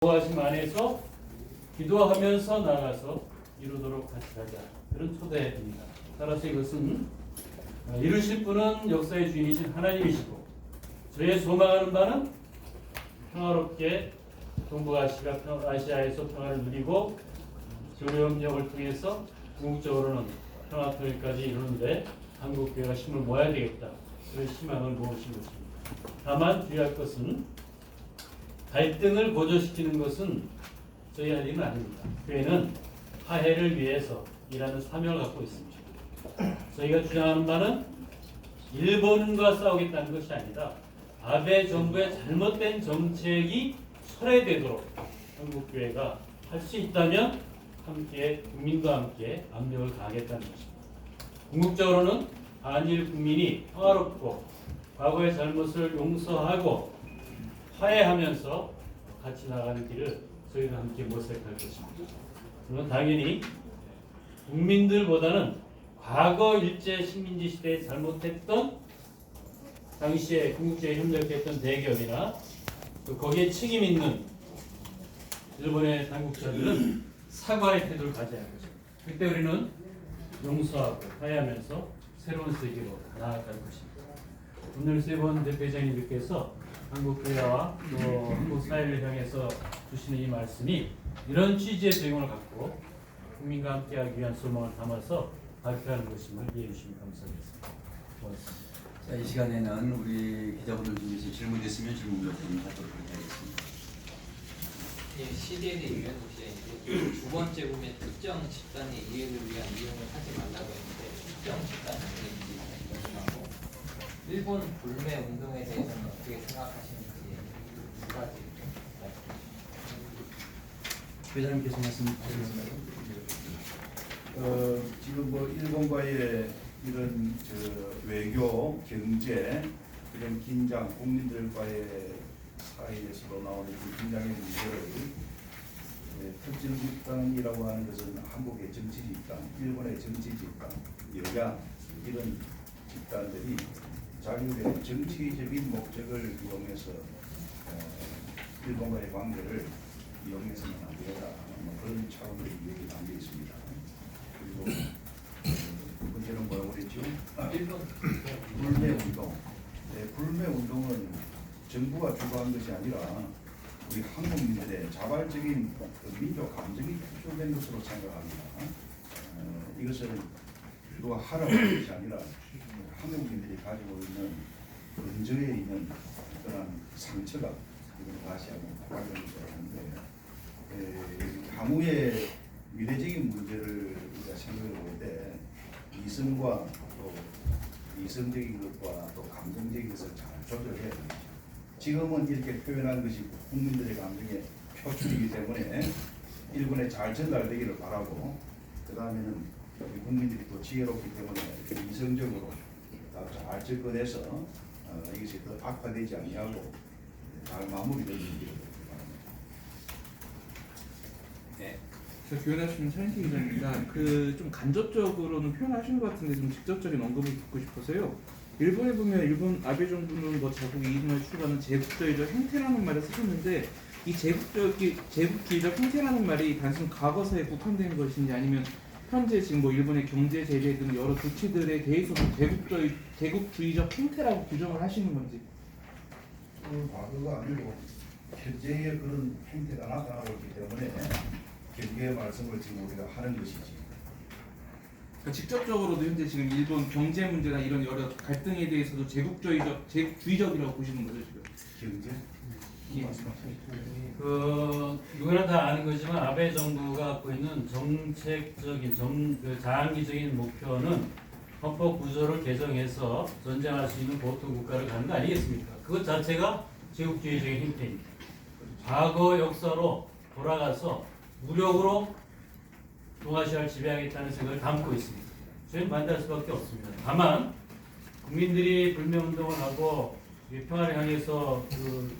기도하심 안에서 기도하면서 나가서 이루도록 같이 하자. 그런 초대입니다. 따라서 이것은 이루실 분은 역사의 주인이신 하나님이시고 저의 소망하는 바는 평화롭게 동북아시아에서 평화를 누리고 교류협력을 통해서 궁극적으로는 평화 통일까지 이루는데 한국교회가 힘을 모아야 되겠다. 그런 희망을 모으신 것입니다. 다만 주의할 것은 갈등을 고조시키는 것은 저희 할 일은 아닙니다. 교회는 화해를 위해서 일하는 사명을 갖고 있습니다. 저희가 주장하는 바는 일본과 싸우겠다는 것이 아니라 아베 정부의 잘못된 정책이 철회되도록 한국교회가 할 수 있다면 함께 국민과 함께 압력을 가하겠다는 것입니다. 궁극적으로는 한일 국민이 평화롭고 과거의 잘못을 용서하고 화해하면서 같이 나가는 길을 저희가 함께 모색할 것입니다. 물론 당연히 국민들보다는 과거 일제 식민지 시대에 잘못했던 당시에 궁극제에 협력했던 대기업이나 또 거기에 책임 있는 일본의 당국자들은 사과의 태도를 가져야 하는 것입니다. 그때 우리는 용서하고 화해하면서 새로운 세계로 나아갈 것입니다. 오늘 세번 대표장님께서 한국교회와 또 한국 사회를 향해서 주시는 이 말씀이 이런 취지의 배경을 갖고 국민과 함께하기 위한 소망을 담아서 발표하는 것임을 이해해 주시면 감사하겠습니다. 고맙습니다. 자, 이 시간에는 우리 기자분들 중에서 질문 있으면 질문 몇 분 하도록 하겠습니다. 예, CDN의 유현우 씨가 두 번째 보면 특정 집단의 이해를 위한 이용을 하지 말라고 했는데 특정 집단이 아닌지 말씀하고 일본 불매 운동에 대해서는 어떻게 생각하시는지 두 가지 회장님께서 말씀하시겠습니다. 지금 뭐 일본과의 이런 외교, 경제 이런 긴장, 국민들과의 사이에서도 나오는 이 긴장의 문제를 특정 집단이라고 하는 것은 한국의 정치 집단, 일본의 정치 집단, 여야 이런 집단들이 자기의 정치적인 목적을 이용해서 일본과의 관계를 이용해서는 안 되겠다. 그런 차원으로 얘기 담겨 있습니다. 그리고 두 번째는 뭐라고 그랬죠? 일본 불매 운동. 네, 불매 운동은 정부가 주도한 것이 아니라 우리 한국민들의 자발적인 민족 감정이 표출된 것으로 생각합니다. 이것은 누가 하라고 하는 것이 아니라 한국민들이 가지고 있는 근저에 있는 그런 상처가 이걸 가시하고 관련돼서 하는데 향후의 미래적인 문제를 우리가 생각해 볼 때 이성과 또 이성적인 것과 또 감정적인 것을 잘 조절해야 됩니다. 지금은 이렇게 표현한 것이 국민들의 감정의 표출이기 때문에 일본에 잘 전달되기를 바라고 그 다음에는 국민들이 또 지혜롭기 때문에 이성적으로 잘 접근해서 이것이 더 악화되지 아니하고 잘 마무리되는 일을 바랍니다. 네. 저 교연하시는 차인태 기자입니다. 좀 간접적으로는 표현하신 것 같은데 좀 직접적인 언급을 듣고 싶어서요. 일본에 보면 일본 아베 정부는 뭐 자국 이익을 추구하는 제국주의적 행태라는 말을 쓰셨는데 이 제국주의적 행태라는 말이 단순 과거사에 국한된 것인지 아니면 현재 지금 뭐 일본의 경제 제재 등 여러 조치들에 대해서도 제국주의적 행태라고 규정을 하시는 건지. 과거가 아니고 현재의 그런 행태가 나타나고 있기 때문에 경계의 말씀을 지금 우리가 하는 것이지. 그러니까 직접적으로도 현재 지금 일본 경제 문제나 이런 여러 갈등에 대해서도 제국주의적이라고 보시는 거죠 지금. 경제? 예. 누구나 다 아는 거지만 아베 정부가 갖고 있는 정책적인 장기적인 목표는 헌법 구조를 개정해서 전쟁할 수 있는 보통 국가를 갖는 거 아니겠습니까? 그것 자체가 제국주의적인 형태입니다. 과거 역사로 돌아가서 무력으로 동아시아를 지배하겠다는 생각을 담고 있습니다. 저희는 반대할 수밖에 없습니다. 다만 국민들이 불매운동을 하고 평화를 향해서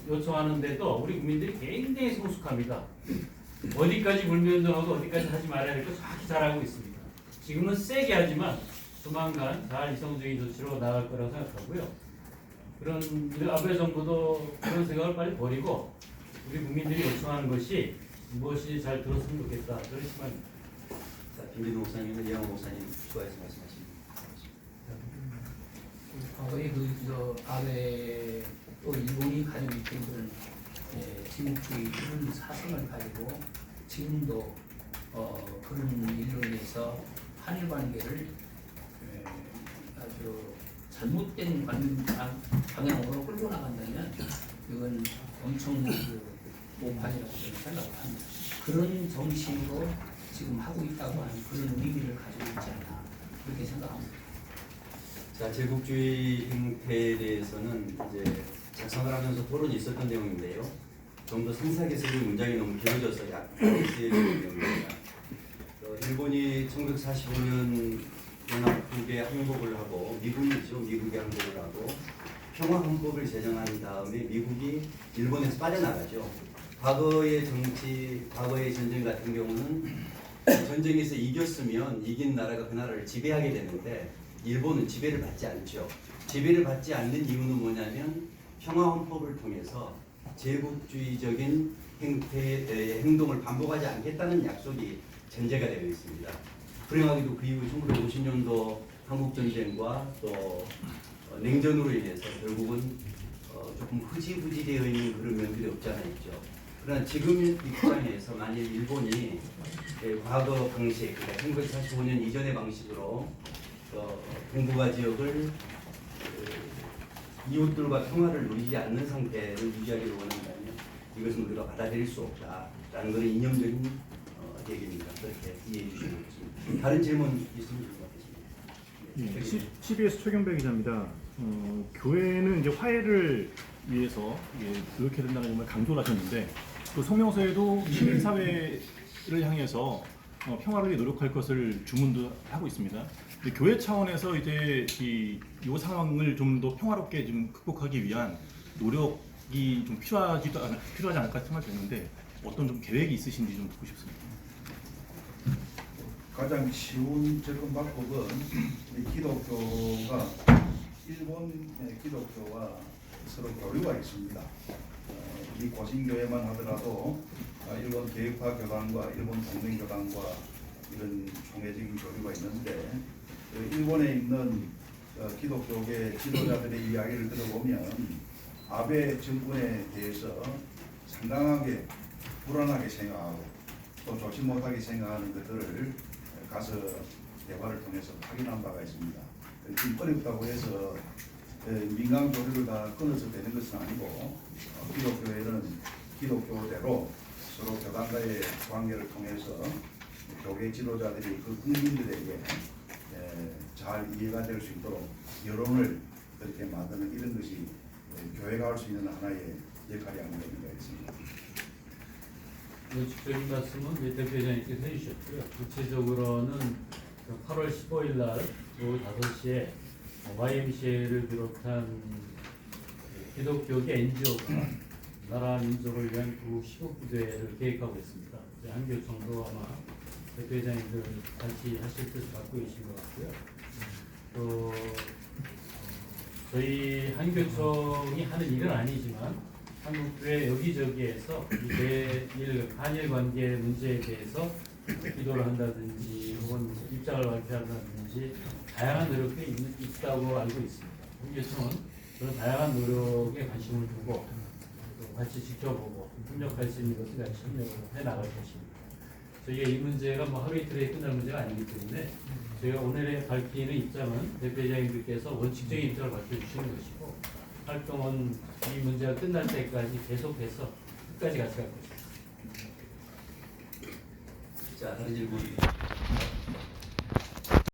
요청하는데도 우리 국민들이 굉장히 성숙합니다. 어디까지 불매운동하고 어디까지 하지 말아야 될 거 정확히 잘 알고 있습니다. 지금은 세게 하지만 조만간 잘 이성적인 조치로 나갈 거라고 생각하고요. 그런 아베 정부도 그런 생각을 빨리 버리고 우리 국민들이 요청하는 것이 무엇이 잘 들었으면 좋겠다. 그런 희망입니다. 자, 김진호 목사님과 이양호 목사님 추가해서 말씀하십니다. 과거에 저 아베 또 일본이 가지고 있던 그런 제국주의 그런 사상을 가지고 지금도 그런 일로 인해서 한일 관계를 아주 잘못된 방향으로 끌고 나간다면 이건 엄청 오판이라고 생각을 합니다. 그런 정신으로 지금 하고 있다고 하는 그런 의미를 가지고 있지 않나 그렇게 생각합니다. 자, 제국주의 행태에 대해서는 이제 작성을 하면서 토론이 있었던 내용인데요. 좀 더 상세하게 쓰는 문장이 너무 길어져서 약간 쓰여진 내용입니다. 일본이 1945년 연합국에 항복을 하고 미국이죠. 미국에 항복을 하고 평화헌법을 제정한 다음에 미국이 일본에서 빠져나가죠. 과거의 정치, 과거의 전쟁 같은 경우는 전쟁에서 이겼으면 이긴 나라가 그 나라를 지배하게 되는데 일본은 지배를 받지 않죠. 지배를 받지 않는 이유는 뭐냐면 평화헌법을 통해서 제국주의적인 행태의 행동을 반복하지 않겠다는 약속이 전제가 되어 있습니다. 불행하게도 그 이후 1950년도 한국전쟁과 또 냉전으로 인해서 결국은 조금 흐지부지 되어 있는 그런 면들이 없지 않아 있죠. 그러나 지금 입장에서 만일 일본이 과거 방식, 그러니까 1945년 이전의 방식으로 동북아 지역을 이웃들과 평화를 누리지 않는 상태를 유지하기를 원한다면 이것은 우리가 받아들일 수 없다라는 것은 이념적인 얘기입니다. 그렇게 이해해 주시면 좋겠습니다. 다른 질문 있으면 좋을 것 같습니다. CBS 최경배 기자입니다. 교회는 이제 화해를 위해서 노력해야 된다는 점을 강조를 하셨는데 또 성명서에도 시민사회를 향해서 평화를 위해 노력할 것을 주문도 하고 있습니다. 근데 교회 차원에서 이제 이 상황을 좀 더 평화롭게 좀 극복하기 위한 노력이 좀 필요하지 않을까 생각이 드는데 어떤 좀 계획이 있으신지 좀 듣고 싶습니다. 가장 쉬운 접근 방법은 기독교가 일본 기독교와 서로 교류가 있습니다. 이 고신교회만 하더라도 일본 개혁파 교단과 일본 동맹교단과 이런 총회적인 교류가 있는데 일본에 있는 기독교계 지도자들의 이야기를 들어보면 아베 정권에 대해서 상당하게 불안하게 생각하고 또 좋지 못하게 생각하는 것들을 가서 대화를 통해서 확인한 바가 있습니다. 지금 어렵다고 해서 민간 교류를 다 끊어서 되는 것은 아니고 기독교회는 기독교대로 서로 교단과의 관계를 통해서 교회 지도자들이 그 국민들에게 잘 이해가 될 수 있도록 여론을 그렇게 만드는 이런 것이 교회가 할 수 있는 하나의 역할이 아닌가 생각했습니다. 직접적인 말씀은 대표회장님께서 해주셨고요. 구체적으로는 8월 15일 날 오후 5시에 YMCA를 비롯한 기독교계 NGO가 나라 민족을 위한 구국 시국부대를 계획하고 있습니다. 한교총도 아마 대표회장님들 같이 하실 뜻을 갖고 계신 것 같고요. 또 저희 한교총이 하는 일은 아니지만 한국교회 여기저기에서 한일 관계 문제에 대해서 기도를 한다든지 혹은 입장을 발표한다든지 다양한 노력이 있다고 알고 있습니다. 한교총은 그런 다양한 노력에 관심을 두고 또 같이 지켜보고 협력할 수 있는 것을 같이 협력을 해나갈 것입니다. 저희가 이 문제가 하루 이틀에 끝날 문제가 아니기 때문에 저희가 오늘에 밝히는 입장은 대표회장님들께서 원칙적인 입장을 밝혀주시는 것이고 활동은 이 문제가 끝날 때까지 계속해서 끝까지 같이 갈 것입니다. 자, 다른 질문.